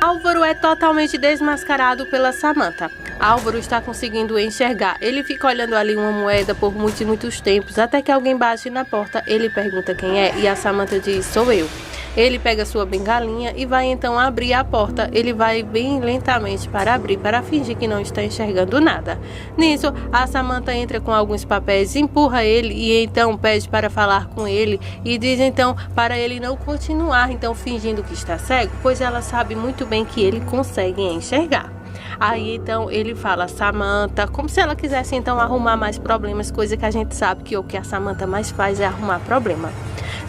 Álvaro é totalmente desmascarado pela Samantha. Álvaro está conseguindo enxergar. Ele fica olhando ali uma moeda por muitos e muitos tempos, até que alguém bate na porta. Ele pergunta quem é e a Samantha diz: sou eu. Ele pega sua bengalinha e vai então abrir a porta. Ele vai bem lentamente para abrir, para fingir que não está enxergando nada. Nisso, a Samantha entra com alguns papéis, empurra ele e então pede para falar com ele e diz então para ele não continuar então fingindo que está cego, pois ela sabe muito bem que ele consegue enxergar. Aí então ele fala Samantha, como se ela quisesse então arrumar mais problemas, coisa que a gente sabe que o que a Samantha mais faz é arrumar problema.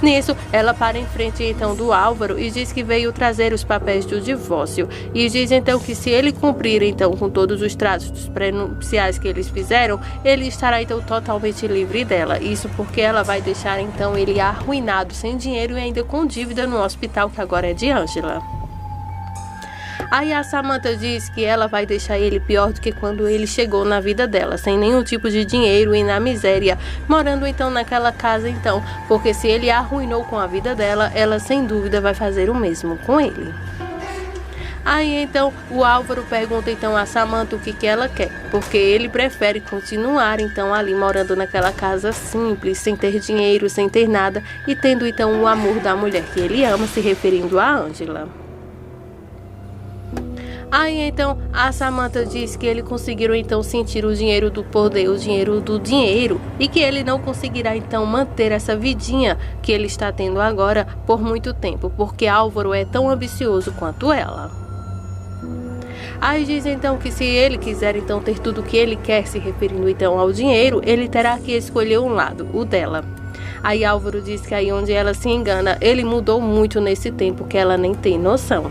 Nisso, ela para em frente então do Álvaro e diz que veio trazer os papéis do divórcio. E diz então que se ele cumprir então com todos os tratos prenupciais que eles fizeram, ele estará então totalmente livre dela. Isso porque ela vai deixar então ele arruinado, sem dinheiro e ainda com dívida no hospital que agora é de Ângela. Aí a Samantha diz que ela vai deixar ele pior do que quando ele chegou na vida dela, sem nenhum tipo de dinheiro e na miséria, morando então naquela casa então, porque se ele arruinou com a vida dela, ela sem dúvida vai fazer o mesmo com ele. Aí então o Álvaro pergunta então a Samantha o que ela quer, porque ele prefere continuar então ali morando naquela casa simples, sem ter dinheiro, sem ter nada e tendo então o amor da mulher que ele ama, se referindo a Ângela. Aí então a Samantha diz que eles conseguiram então sentir o dinheiro do poder, o dinheiro do dinheiro, e que ele não conseguirá então manter essa vidinha que ele está tendo agora por muito tempo, porque Álvaro é tão ambicioso quanto ela. Aí diz então que se ele quiser então ter tudo o que ele quer, se referindo então ao dinheiro, ele terá que escolher um lado, o dela. Aí Álvaro diz que aí onde ela se engana, ele mudou muito nesse tempo que ela nem tem noção.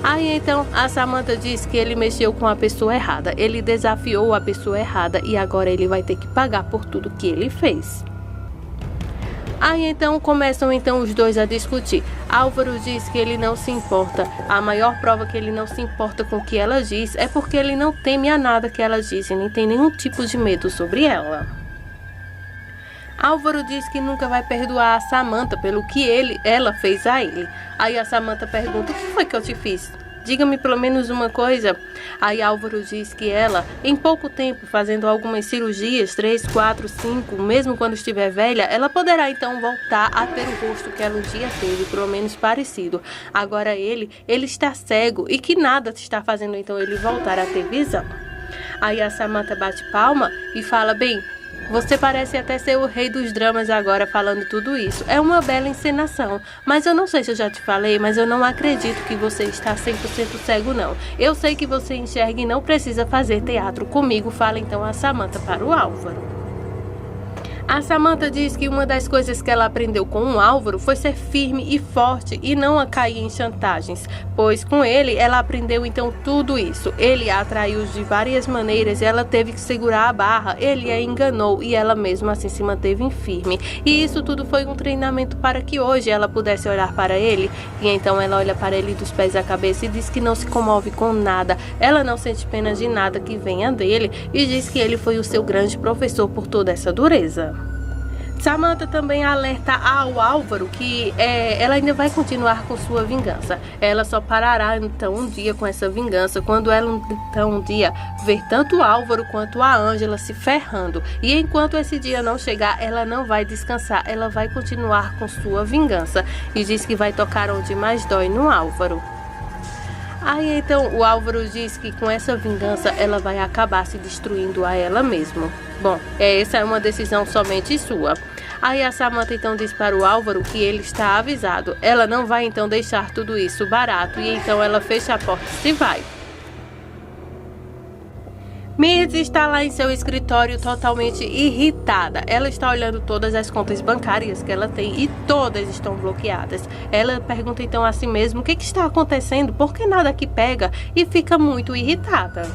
Aí então a Samantha diz que ele mexeu com a pessoa errada, ele desafiou a pessoa errada e agora ele vai ter que pagar por tudo que ele fez. Aí então começam então os dois a discutir. Álvaro diz que ele não se importa, a maior prova que ele não se importa com o que ela diz é porque ele não teme a nada que ela diz e nem tem nenhum tipo de medo sobre ela. Álvaro diz que nunca vai perdoar a Samantha pelo que ela fez a ele. Aí a Samantha pergunta: o que foi que eu te fiz? Diga-me pelo menos uma coisa. Aí Álvaro diz que ela, em pouco tempo, fazendo algumas cirurgias, 3, 4, 5, mesmo quando estiver velha, ela poderá então voltar a ter o rosto que ela um dia teve, pelo menos parecido. Agora ele está cego e que nada está fazendo então ele voltar a ter visão. Aí a Samantha bate palma e fala: bem, você parece até ser o rei dos dramas agora falando tudo isso. É uma bela encenação. Mas eu não sei se eu já te falei, mas eu não acredito que você está 100% cego, não. Eu sei que você enxerga e não precisa fazer teatro comigo. Fala então a Samantha para o Álvaro. A Samantha diz que uma das coisas que ela aprendeu com o Álvaro foi ser firme e forte e não a cair em chantagens, pois com ele ela aprendeu então tudo isso. Ele a atraiu de várias maneiras e ela teve que segurar a barra, ele a enganou e ela mesmo assim se manteve firme. E isso tudo foi um treinamento para que hoje ela pudesse olhar para ele. E então ela olha para ele dos pés à cabeça e diz que não se comove com nada, ela não sente pena de nada que venha dele e diz que ele foi o seu grande professor por toda essa dureza. Samantha também alerta ao Álvaro que ela ainda vai continuar com sua vingança. Ela só parará então um dia com essa vingança quando ela então um dia ver tanto o Álvaro quanto a Ângela se ferrando. E enquanto esse dia não chegar, ela não vai descansar, ela vai continuar com sua vingança. E diz que vai tocar onde mais dói, no Álvaro. Aí então o Álvaro diz que com essa vingança ela vai acabar se destruindo a ela mesma. Bom, essa é uma decisão somente sua. Aí a Samantha então diz para o Álvaro que ele está avisado. Ela não vai então deixar tudo isso barato e então ela fecha a porta e se vai. Mirtz está lá em seu escritório totalmente irritada. Ela está olhando todas as contas bancárias que ela tem e todas estão bloqueadas. Ela pergunta então a si mesma o que está acontecendo, por que nada aqui pega, e fica muito irritada.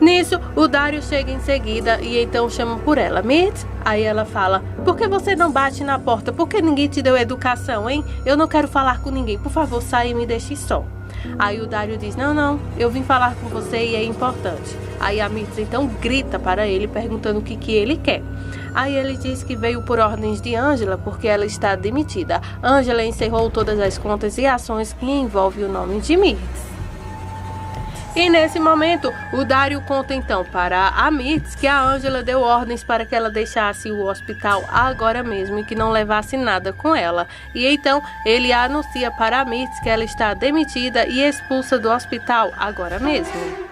Nisso, o Dario chega em seguida e então chama por ela. Mirtz? Aí ela fala: por que você não bate na porta? Por que ninguém te deu educação, hein? Eu não quero falar com ninguém. Por favor, saia e me deixe só. Aí o Dario diz: não, eu vim falar com você e é importante. Aí a Mirtz então grita para ele, perguntando o que ele quer. Aí ele diz que veio por ordens de Ângela, porque ela está demitida. Ângela encerrou todas as contas e ações que envolvem o nome de Mirtz. E nesse momento, o Dario conta então para a Mirtz que a Ângela deu ordens para que ela deixasse o hospital agora mesmo e que não levasse nada com ela. E então ele anuncia para a Mirtz que ela está demitida e expulsa do hospital agora mesmo.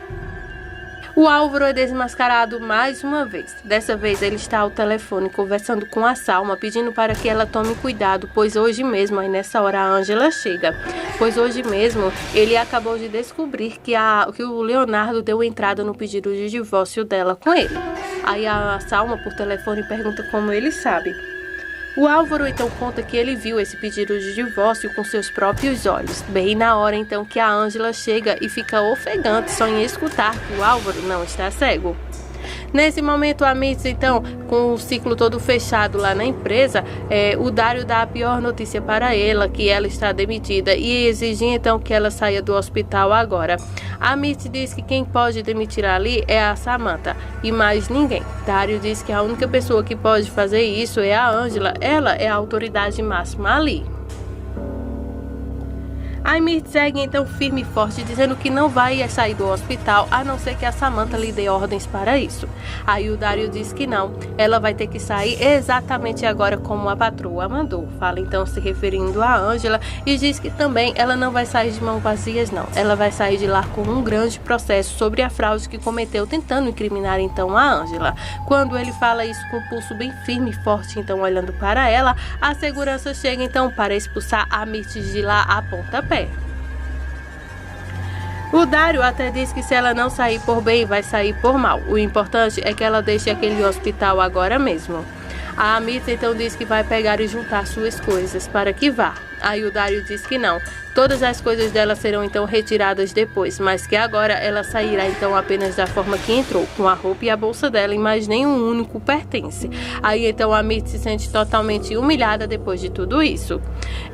O Álvaro é desmascarado mais uma vez. Dessa vez ele está ao telefone conversando com a Salma, pedindo para que ela tome cuidado, pois hoje mesmo, aí nessa hora, a Ângela chega. Pois hoje mesmo ele acabou de descobrir que o Leonardo deu entrada no pedido de divórcio dela com ele. Aí a Salma por telefone pergunta como ele sabe. O Álvaro então conta que ele viu esse pedido de divórcio com seus próprios olhos, bem na hora então que a Ângela chega e fica ofegante só em escutar que o Álvaro não está cego. Nesse momento, a Mirtz, então, com o ciclo todo fechado lá na empresa, o Dario dá a pior notícia para ela, que ela está demitida, e exige então que ela saia do hospital agora. A Mirtz diz que quem pode demitir ali é a Samantha, e mais ninguém. Dario diz que a única pessoa que pode fazer isso é a Ângela, ela é a autoridade máxima ali. A Mirtz segue então firme e forte, dizendo que não vai sair do hospital, a não ser que a Samantha lhe dê ordens para isso. Aí o Dario diz que não, ela vai ter que sair exatamente agora como a patroa mandou. Fala então se referindo a Ângela e diz que também ela não vai sair de mãos vazias não. Ela vai sair de lá com um grande processo sobre a fraude que cometeu, tentando incriminar então a Ângela. Quando ele fala isso com o pulso bem firme e forte, então olhando para ela, a segurança chega então para expulsar a Mirtz de lá a pontapé. O Dario até diz que se ela não sair por bem, vai sair por mal. O importante é que ela deixe aquele hospital agora mesmo. A Mirtz então diz que vai pegar e juntar suas coisas para que vá. Aí o Dario diz que não. Todas as coisas dela serão então retiradas depois, mas que agora ela sairá então apenas da forma que entrou, com a roupa e a bolsa dela, e mais nenhum único pertence. Aí então a Mirtz se sente totalmente humilhada depois de tudo isso.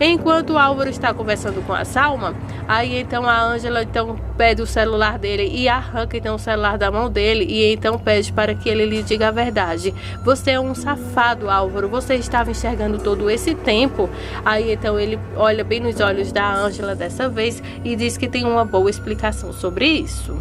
Enquanto o Álvaro está conversando com a Salma, aí então a Ângela então pede o celular dele e arranca então o celular da mão dele e então pede para que ele lhe diga a verdade. Você é um safado, Álvaro, você estava enxergando todo esse tempo. Aí então ele olha bem nos olhos da Ângela dessa vez e diz que tem uma boa explicação sobre isso.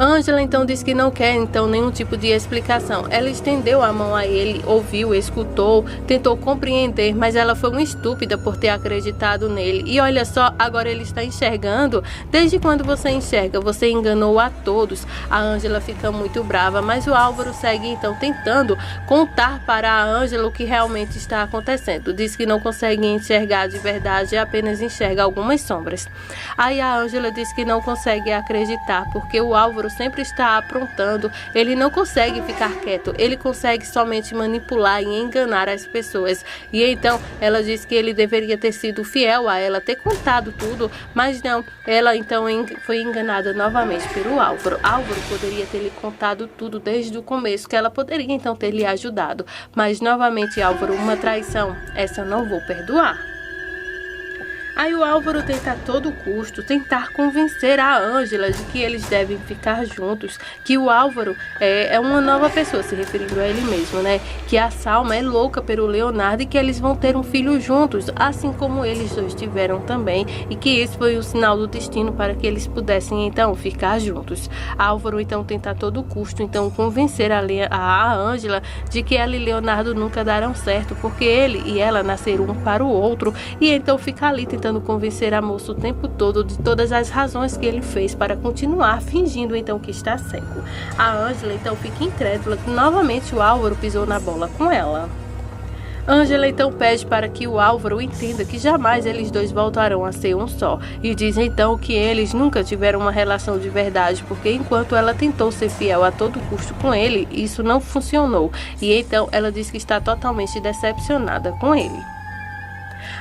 Ângela então diz que não quer então nenhum tipo de explicação. Ela estendeu a mão a ele, ouviu, escutou, tentou compreender, mas ela foi uma estúpida por ter acreditado nele. E olha só, agora ele está enxergando. Desde quando você enxerga? Você enganou a todos. A Ângela fica muito brava, mas o Álvaro segue então tentando contar para a Ângela o que realmente está acontecendo. Diz que não consegue enxergar de verdade, apenas enxerga algumas sombras. Aí a Ângela diz que não consegue acreditar, porque o Álvaro sempre está aprontando, ele não consegue ficar quieto, ele consegue somente manipular e enganar as pessoas. E então ela diz que ele deveria ter sido fiel a ela, ter contado tudo, mas não, ela então foi enganada novamente pelo Álvaro. Álvaro poderia ter lhe contado tudo desde o começo, que ela poderia então ter lhe ajudado, mas novamente Álvaro, uma traição, essa eu não vou perdoar. Aí o Álvaro tenta a todo custo tentar convencer a Ângela de que eles devem ficar juntos, que o Álvaro é uma nova pessoa, se referindo a ele mesmo, né? Que a Salma é louca pelo Leonardo e que eles vão ter um filho juntos, assim como eles dois tiveram também, e que esse foi o sinal do destino para que eles pudessem então ficar juntos. Álvaro então tenta a todo custo então convencer a Ângela de que ela e Leonardo nunca darão certo, porque ele e ela nasceram um para o outro, e então fica ali tentando convencer a moça o tempo todo de todas as razões que ele fez para continuar fingindo então que está cego. A Ângela então fica incrédula que novamente o Álvaro pisou na bola com ela. Ângela então pede para que o Álvaro entenda que jamais eles dois voltarão a ser um só, e diz então que eles nunca tiveram uma relação de verdade, porque enquanto ela tentou ser fiel a todo custo com ele, isso não funcionou, e então ela diz que está totalmente decepcionada com ele.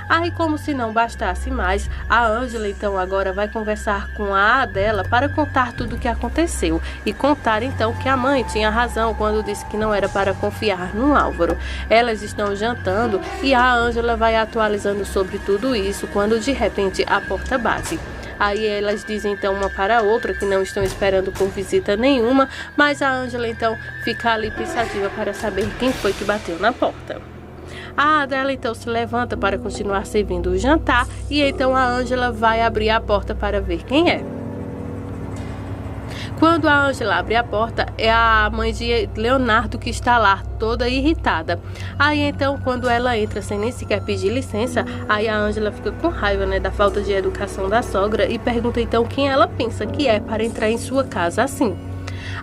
Aí, como se não bastasse mais, a Ângela então agora vai conversar com a Adela para contar tudo o que aconteceu e contar então que a mãe tinha razão quando disse que não era para confiar no Álvaro. Elas estão jantando e a Ângela vai atualizando sobre tudo isso quando de repente a porta bate. Aí elas dizem então uma para a outra que não estão esperando por visita nenhuma, mas a Ângela então fica ali pensativa para saber quem foi que bateu na porta. A Adela então se levanta para continuar servindo o jantar e então a Ângela vai abrir a porta para ver quem é. Quando a Ângela abre a porta, é a mãe de Leonardo que está lá, toda irritada. Aí então, quando ela entra sem nem sequer pedir licença, aí a Ângela fica com raiva, da falta de educação da sogra e pergunta então quem ela pensa que é para entrar em sua casa assim.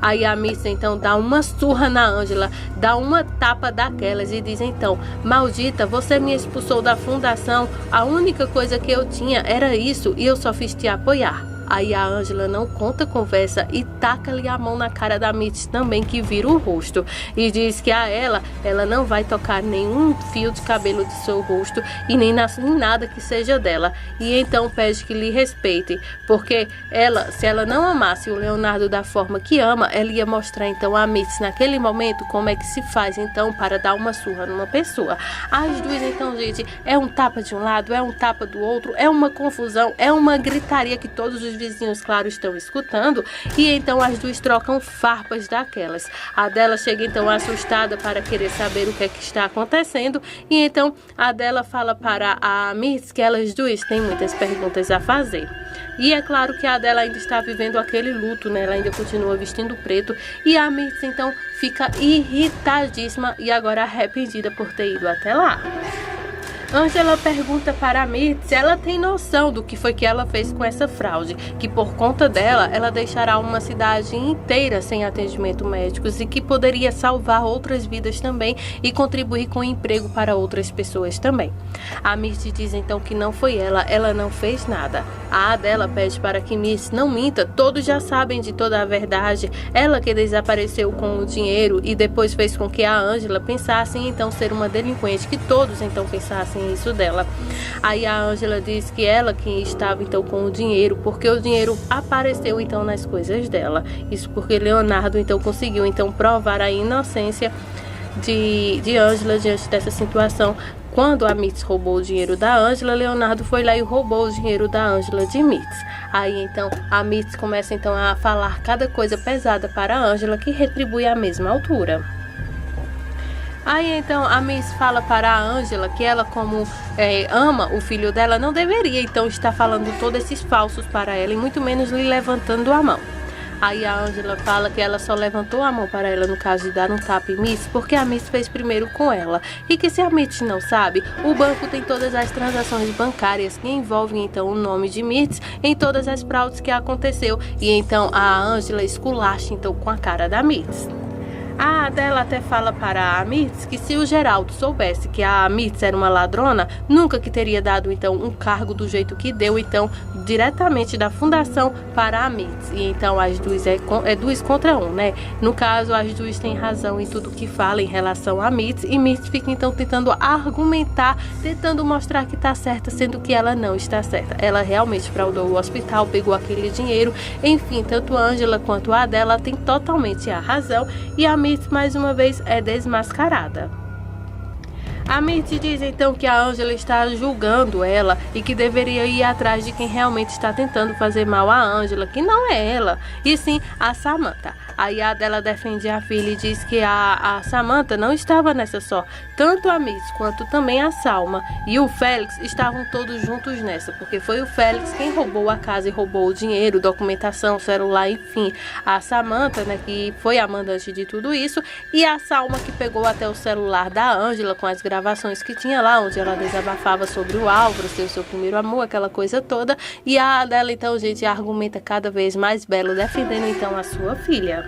Aí a Missa então dá uma surra na Ângela, dá uma tapa daquelas e diz então: maldita, você me expulsou da fundação, a única coisa que eu tinha era isso e eu só fiz te apoiar. Aí a Ângela não conta conversa e taca-lhe a mão na cara da Mitz também, que vira o rosto. E diz que a ela não vai tocar nenhum fio de cabelo de seu rosto e nem em nada que seja dela. E então pede que lhe respeite, porque se ela não amasse o Leonardo da forma que ama, ela ia mostrar então a Mitz naquele momento como é que se faz então para dar uma surra numa pessoa. As duas então, gente, é um tapa de um lado, é um tapa do outro, é uma confusão, é uma gritaria que todos os vizinhos, claro, estão escutando, e então as duas trocam farpas daquelas. A Adela chega então assustada para querer saber o que é que está acontecendo, e então a Adela fala para a Mitz que elas duas têm muitas perguntas a fazer. E é claro que a Adela ainda está vivendo aquele luto, ela ainda continua vestindo preto, e a Mitz então fica irritadíssima e agora arrependida por ter ido até lá. Ângela pergunta para a Mitz se ela tem noção do que foi que ela fez com essa fraude, que por conta dela, ela deixará uma cidade inteira sem atendimento médicos e que poderia salvar outras vidas também e contribuir com emprego para outras pessoas também. A Mitz diz então que não foi ela não fez nada. A Adela pede para que Mitz não minta, todos já sabem de toda a verdade, ela que desapareceu com o dinheiro e depois fez com que a Ângela pensasse em então ser uma delinquente, que todos então pensassem isso dela. Aí a Ângela diz que ela que estava então com o dinheiro, porque o dinheiro apareceu então nas coisas dela. Isso porque Leonardo então conseguiu então provar a inocência de Ângela diante dessa situação. Quando a Mitz roubou o dinheiro da Ângela, Leonardo foi lá e roubou o dinheiro da Ângela de Mitz. Aí então a Mitz começa então a falar cada coisa pesada para a Ângela, que retribui à mesma altura. Aí então a Mitz fala para a Ângela que ela, como ama o filho dela, não deveria então estar falando todos esses falsos para ela e muito menos lhe levantando a mão. Aí a Ângela fala que ela só levantou a mão para ela no caso de dar um tapa em Mitz, porque a Mitz fez primeiro com ela. E que se a Mitz não sabe, o banco tem todas as transações bancárias que envolvem então o nome de Mitz em todas as fraudes que aconteceu. E então a Ângela esculacha então com a cara da Mitz. A Adela até fala para a Mitz que se o Geraldo soubesse que a Mitz era uma ladrona, nunca que teria dado então um cargo do jeito que deu, então diretamente da fundação para a Mitz. E então as duas é 2 contra 1, No caso, as duas têm razão em tudo que fala em relação a Mitz, e Mitz fica então tentando argumentar, tentando mostrar que está certa, sendo que ela não está certa. Ela realmente fraudou o hospital, pegou aquele dinheiro, enfim, tanto a Ângela quanto a Adela têm totalmente a razão, e a Mitz mais uma vez é desmascarada. A Mitz diz então que a Ângela está julgando ela e que deveria ir atrás de quem realmente está tentando fazer mal a Ângela, que não é ela, e sim a Samantha. Aí a Adela defende a filha e diz que a Samantha não estava nessa só. Tanto a Mitz quanto também a Salma e o Félix estavam todos juntos nessa, porque foi o Félix quem roubou a casa e roubou o dinheiro, documentação, celular, enfim. A Samantha, que foi a mandante de tudo isso, e a Salma que pegou até o celular da Ângela com as gravações que tinha lá, onde ela desabafava sobre o Álvaro, ser o seu primeiro amor, aquela coisa toda. E a Adela então, gente, argumenta cada vez mais belo, defendendo então a sua filha.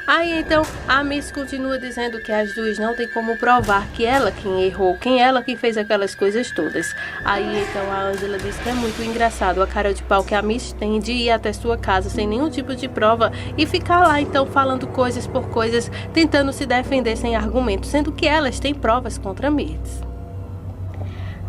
Aí então a Mitz continua dizendo que as duas não tem como provar que ela quem errou, ela quem fez aquelas coisas todas. Aí então a Ângela diz que é muito engraçado a cara de pau que a Mitz tem de ir até sua casa sem nenhum tipo de prova e ficar lá então falando coisas por coisas, tentando se defender sem argumento, sendo que elas têm provas contra a Mitz.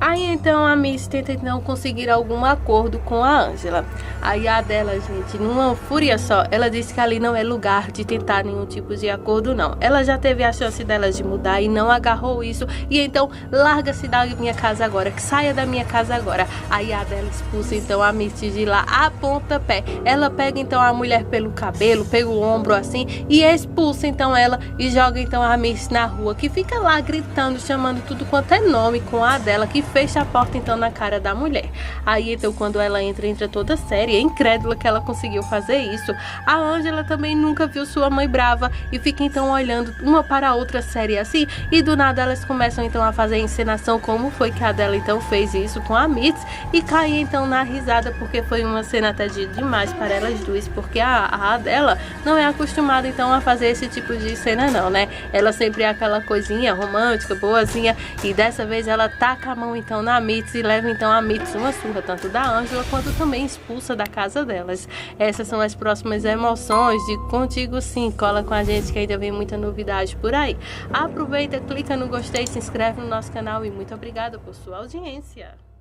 Aí então a Miss tenta então conseguir algum acordo com a Ângela. Aí a dela, gente, numa fúria só, ela disse que ali não é lugar de tentar nenhum tipo de acordo, não. Ela já teve a chance dela de mudar e não agarrou isso. E então, larga-se da minha casa agora, que saia da minha casa agora. Aí a dela expulsa então a Miss de lá a pontapé. Ela pega então a mulher pelo cabelo, pega o ombro assim e expulsa então ela e joga então a Miss na rua, que fica lá gritando, chamando tudo quanto é nome com a dela, que fecha a porta então na cara da mulher. Aí então quando ela entra toda séria, incrédula que ela conseguiu fazer isso. A Ângela também nunca viu sua mãe brava e fica então olhando uma para a outra séria assim, e do nada elas começam então a fazer a encenação como foi que a dela então fez isso com a Miss, e cai então na risada, porque foi uma cena até demais para elas duas, porque a dela não é acostumada então a fazer esse tipo de cena não, né? Ela sempre é aquela coisinha romântica, boazinha, e dessa vez ela taca a mão então na Mitz e leva então a Mitz uma surra, tanto da Ângela quanto também expulsa da casa delas. Essas são as próximas emoções de Contigo Sim. Cola com a gente que ainda vem muita novidade por aí. Aproveita, clica no gostei, se inscreve no nosso canal e muito obrigada por sua audiência.